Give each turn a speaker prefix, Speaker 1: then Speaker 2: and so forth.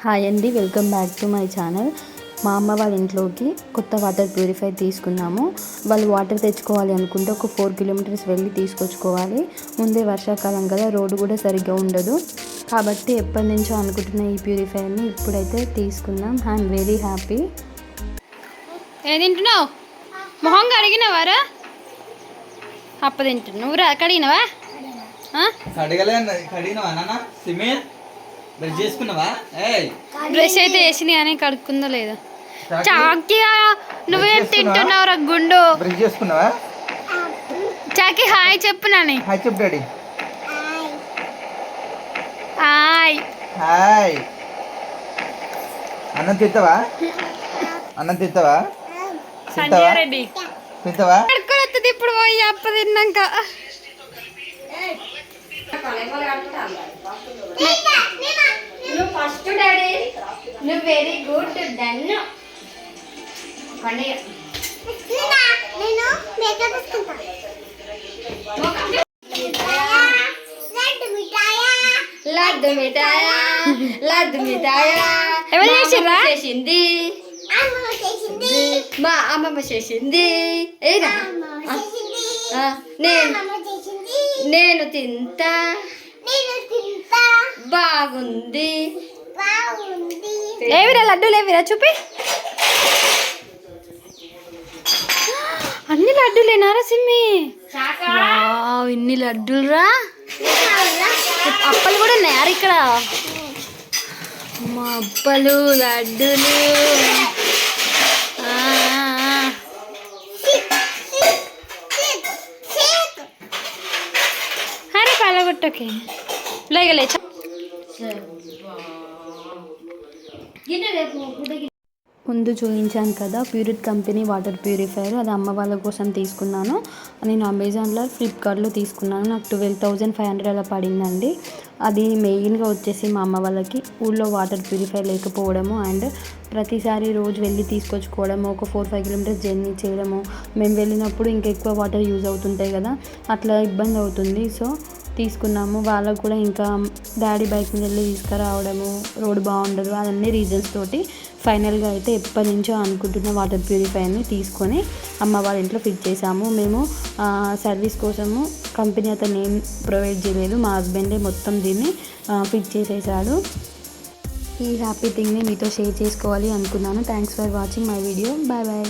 Speaker 1: Hi అండి, welcome back to my channel. మా అమ్మ వాళ్ళ ఇంట్లోకి కొత్త వాటర్ ప్యూరిఫై తీసుకున్నాము. వాళ్ళు వాటర్ తెచ్చుకోవాలి అనుకుంటే ఒక 4 కిలోమీటర్స్ వెళ్ళి తీసుకొచ్చుకోవాలి. ముందే వర్షాకాలం కదా, రోడ్డు కూడా సరిగ్గా ఉండదు. కాబట్టి ఎప్పటి నుంచో అనుకుంటున్న ఈ ప్యూరిఫైర్ని ఇప్పుడైతే తీసుకున్నాం. I'm very happy.
Speaker 2: ఏం తింటున్నావు? మొహం కడిగినవారా? అప్ప తింటున్నావు. నువ్వు కడిగినవా? బ్రష్ అయితే వేసింది కానీ కడుక్కుందో లేదా? చాకియా నువ్వేం తింటున్నావురా గుండు? చాకి హాయ్ చెప్పు నాని.
Speaker 3: హాయ్ చెప్పు డాడీ.
Speaker 2: Hi
Speaker 3: hi. అన్నం తింటావా? అన్నం తింటావా?
Speaker 2: సంజయ్ రెడ్డి
Speaker 3: తింటావా?
Speaker 2: కడుక్కొని ఇప్పుడు పోయి అప్ప తిన్నాక.
Speaker 4: నువ్వు ఫస్ట్ డాడీ, నువ్వు వెరీ గుడ్. డన్. నేను మేకప్ వేసుకుంటా. లడ్డు మిఠాయా, లడ్డు మిఠాయా.
Speaker 2: ఎవరు చేసిర్రా?
Speaker 4: చేసింది మా అమ్మమ్మ చేసింది. ఏరా నేను తింటా. బాగుంది.
Speaker 2: లేవిరా లడ్డు, లేవిరా చూపి. అన్ని లడ్డూలేనారా సిమ్మి? ఇన్ని లడ్డూలు రా. అప్పలు కూడా ఉన్నాయారు ఇక్కడ. మా అప్పలు లడ్డూలు. అరే పలగొట్టకే లేగలే.
Speaker 1: ముందు చూపించాను కదా ప్యూరిట్ కంపెనీ వాటర్ ప్యూరిఫైయర్, అది అమ్మ వాళ్ళ కోసం తీసుకున్నాను. నేను అమెజాన్లో, ఫ్లిప్కార్ట్లో తీసుకున్నాను. నాకు 12,500 అలా పడిందండి. అది మెయిన్గా వచ్చేసి మా అమ్మ వాళ్ళకి ఊళ్ళో వాటర్ ప్యూరిఫైర్ లేకపోవడము అండ్ ప్రతిసారి రోజు వెళ్ళి తీసుకొచ్చుకోవడము, ఒక 4-5 కిలోమీటర్స్ జర్నీ చేయడము, మేము వెళ్ళినప్పుడు ఇంకా ఎక్కువ వాటర్ యూజ్ అవుతుంటాయి కదా, అట్లా ఇబ్బంది అవుతుంది. సో తీసుకున్నాము. వాళ్ళకు కూడా ఇంకా డాడీ బైక్ మీద వెళ్ళి తీసుకురావడము, రోడ్ బాగుండదు, అవన్నీ రీజన్స్ తోటి ఫైనల్గా అయితే ఎప్పటి నుంచో అనుకుంటున్న వాటర్ ప్యూరిఫైయర్ని తీసుకొని అమ్మ వాళ్ళ ఇంట్లో ఫిట్ చేసాము. మేము సర్వీస్ కోసము కంపెనీ అతను ఏం ప్రొవైడ్ చేయలేదు, మా హస్బెండే మొత్తం దీన్ని ఫిట్ చేసేసాడు. ఈ హ్యాపీ థింగ్ని మీతో షేర్ చేసుకోవాలి అనుకున్నాను. Thanks for watching my video. Bye bye.